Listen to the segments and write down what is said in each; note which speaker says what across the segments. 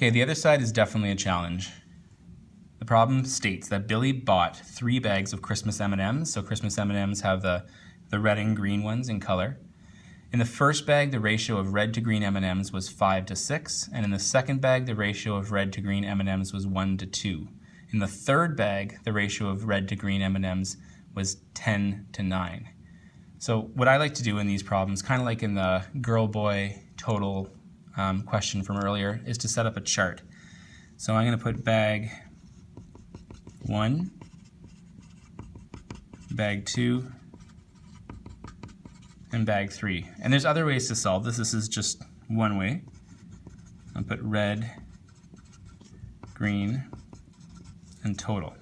Speaker 1: Okay, the other side is definitely a challenge. The problem states that Billy bought 3 bags of Christmas M&Ms. So Christmas M&Ms have the red and green ones in color. In the first bag, the ratio of red to green M&Ms was 5 to 6, and in the second bag, the ratio of red to green M&Ms was 1 to 2. In the third bag, the ratio of red to green M&Ms was 10 to 9. So what I like to do in these problems, kind of like in the girl-boy total question from earlier, is to set up a chart. So I'm going to put bag 1, bag 2, and bag 3. And there's other ways to solve this. This is just one way. I'll put red, green, and total.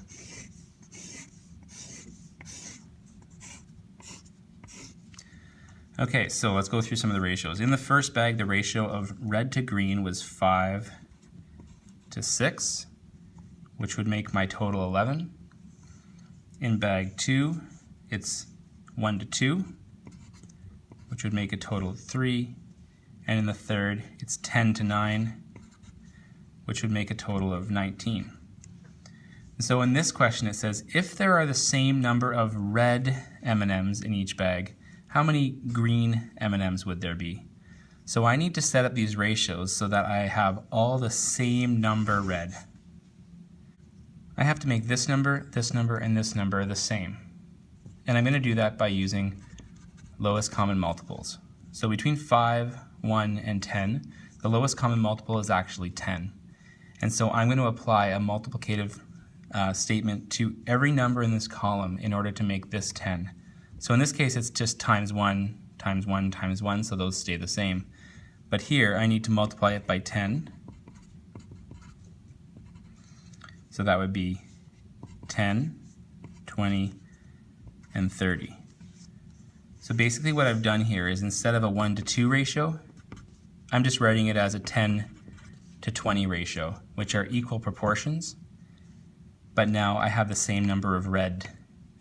Speaker 1: Okay, so let's go through some of the ratios. In the first bag, the ratio of red to green was 5 to 6, which would make my total 11. In bag 2, it's 1 to 2, which would make a total of 3. And in the third, it's 10 to 9, which would make a total of 19. And so in this question, it says, if there are the same number of red M&Ms in each bag, how many green M&Ms would there be? So I need to set up these ratios so that I have all the same number red. I have to make this number, and this number the same. And I'm going to do that by using lowest common multiples. So between 5, 1, and 10, the lowest common multiple is actually 10. And so I'm going to apply a multiplicative statement to every number in this column in order to make this 10. So in this case, it's just times 1, times 1, times 1, so those stay the same. But here, I need to multiply it by 10. So that would be 10, 20, and 30. So basically what I've done here is instead of a 1 to 2 ratio, I'm just writing it as a 10 to 20 ratio, which are equal proportions. But now I have the same number of red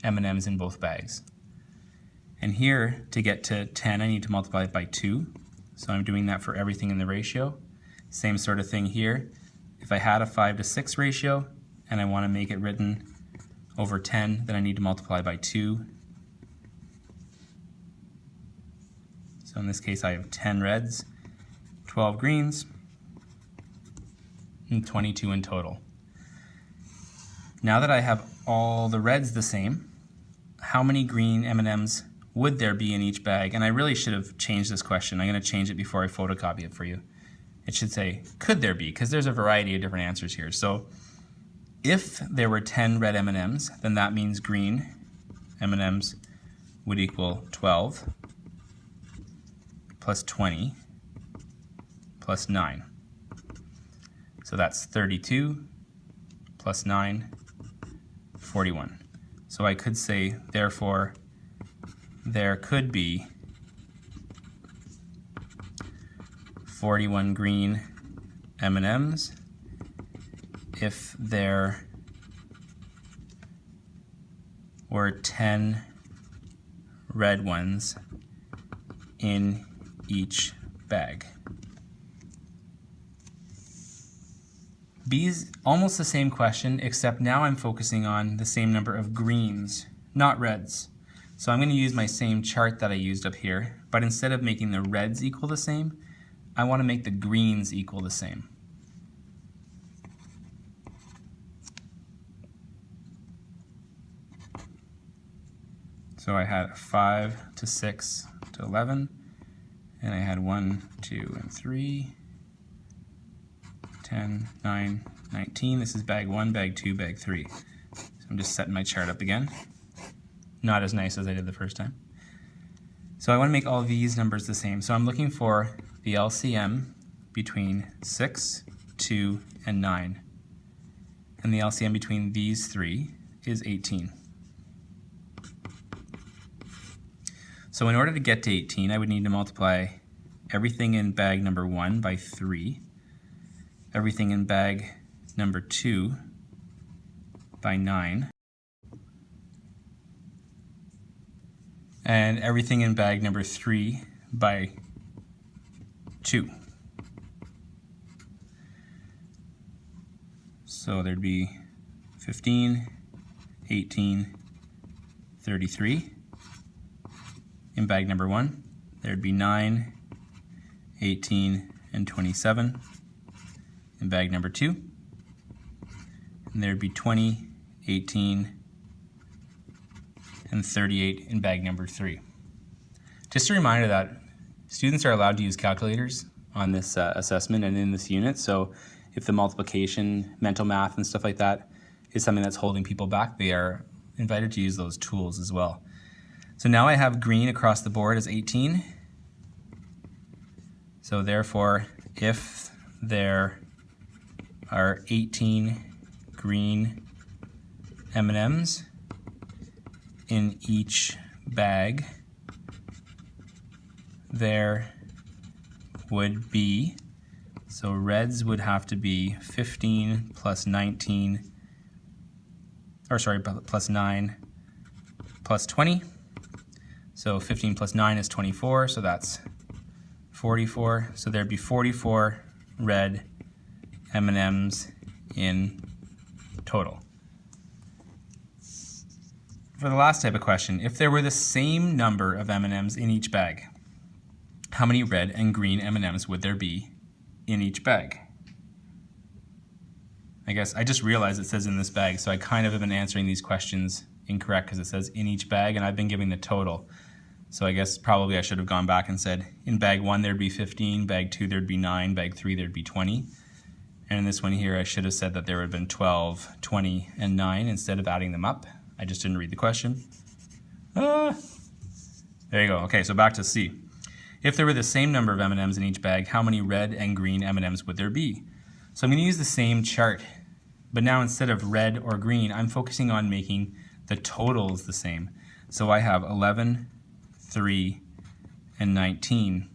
Speaker 1: M&Ms in both bags. And here, to get to 10, I need to multiply it by 2. So I'm doing that for everything in the ratio. Same sort of thing here. If I had a 5 to 6 ratio, and I want to make it written over 10, then I need to multiply by 2. So in this case, I have 10 reds, 12 greens, and 22 in total. Now that I have all the reds the same, how many green M&Ms would there be in each bag? And I really should have changed this question. I'm going to change it before I photocopy it for you. It should say, could there be? Because there's a variety of different answers here. So if there were 10 red M&Ms, then that means green M&Ms would equal 12 plus 20 plus 9. So that's 32 plus 9, 41. So I could say, therefore, there could be 41 green M&Ms if there were 10 red ones in each bag. B is almost the same question, except now I'm focusing on the same number of greens, not reds. So I'm going to use my same chart that I used up here, but instead of making the reds equal the same, I want to make the greens equal the same. So I had 5 to 6 to 11, and I had 1, 2, and 3, 10, 9, 19. This is bag 1, bag 2, bag 3. So I'm just setting my chart up again. Not as nice as I did the first time. So I want to make all these numbers the same. So I'm looking for the LCM between 6, 2, and 9. And the LCM between these three is 18. So in order to get to 18, I would need to multiply everything in bag number 1 by 3, everything in bag number 2 by 9, and everything in bag number 3 by 2. So there'd be 15, 18, 33. In bag number 1, there'd be 9, 18, and 27. In bag number 2, and there'd be 20, 18, and 38 in bag number 3. Just a reminder that students are allowed to use calculators on this assessment and in this unit, so if the multiplication, mental math, and stuff like that is something that's holding people back, they are invited to use those tools as well. So now I have green across the board as 18. So therefore, if there are 18 green M&Ms in each bag, there would be, so reds would have to be 15 plus 19, or sorry, plus 9 plus 20. So 15 plus 9 is 24, so that's 44. So there'd be 44 red M&Ms in total. For the last type of question, if there were the same number of M&Ms in each bag, how many red and green M&Ms would there be in each bag? I guess I just realized it says in this bag, so I kind of have been answering these questions incorrect because it says in each bag and I've been giving the total. So I guess probably I should have gone back and said in bag 1 there'd be 15, bag 2 there'd be 9, bag 3 there'd be 20. And in this one here I should have said that there would have been 12, 20, and 9 instead of adding them up. I just didn't read the question. There you go. Okay, so back to C. If there were the same number of M&Ms in each bag, how many red and green M&Ms would there be? So I'm going to use the same chart, but now instead of red or green, I'm focusing on making the totals the same. So I have 11, 3, and 19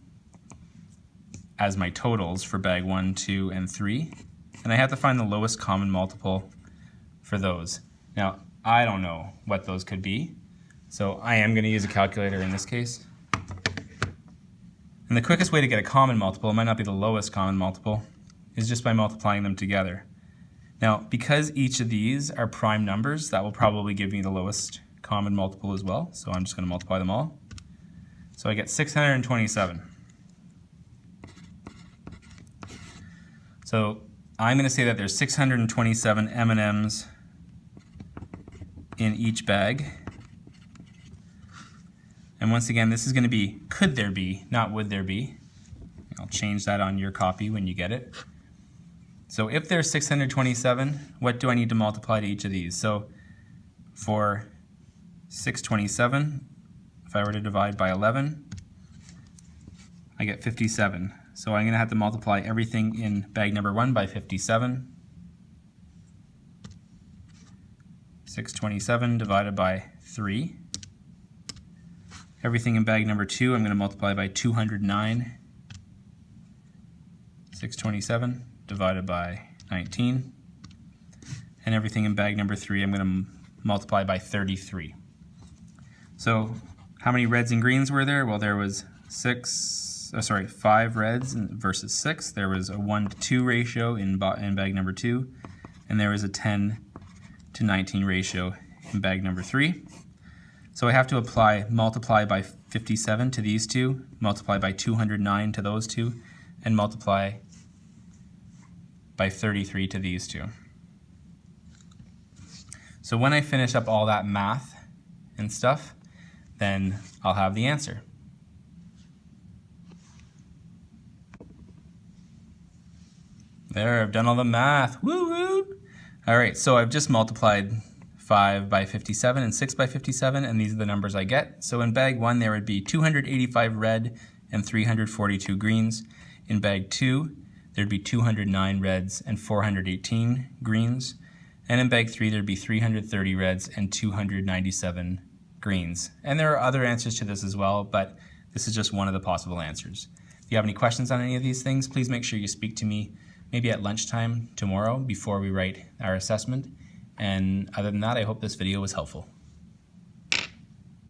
Speaker 1: as my totals for bag 1, 2, and 3. And I have to find the lowest common multiple for those. Now, I don't know what those could be, so I am going to use a calculator in this case. And the quickest way to get a common multiple, it might not be the lowest common multiple, is just by multiplying them together. Now, because each of these are prime numbers, that will probably give me the lowest common multiple as well, so I'm just going to multiply them all. So I get 627. So I'm going to say that there's 627 M&Ms in each bag. And once again, this is going to be could there be, not would there be. I'll change that on your copy when you get it. So if there's 627, what do I need to multiply to each of these? So for 627, if I were to divide by 11, I get 57. So I'm going to have to multiply everything in bag number 1 by 57. 627 divided by 3. Everything in bag number 2 I'm going to multiply by 209. 627 divided by 19. And everything in bag number 3 I'm going to multiply by 33. So how many reds and greens were there? Well, there was 5 reds versus 6. There was a 1-to-2 ratio in bag number 2, and there was a 10-to-19 ratio in bag number 3. So I have to multiply by 57 to these two, multiply by 209 to those two, and multiply by 33 to these two. So when I finish up all that math and stuff, then I'll have the answer. There, I've done all the math. Woo woo! All right, so I've just multiplied 5 by 57 and 6 by 57, and these are the numbers I get. So in bag 1, there would be 285 red and 342 greens. In bag 2, there'd be 209 reds and 418 greens. And in bag 3, there'd be 330 reds and 297 greens. And there are other answers to this as well, but this is just one of the possible answers. If you have any questions on any of these things, please make sure you speak to me maybe at lunchtime tomorrow before we write our assessment. And other than that, I hope this video was helpful.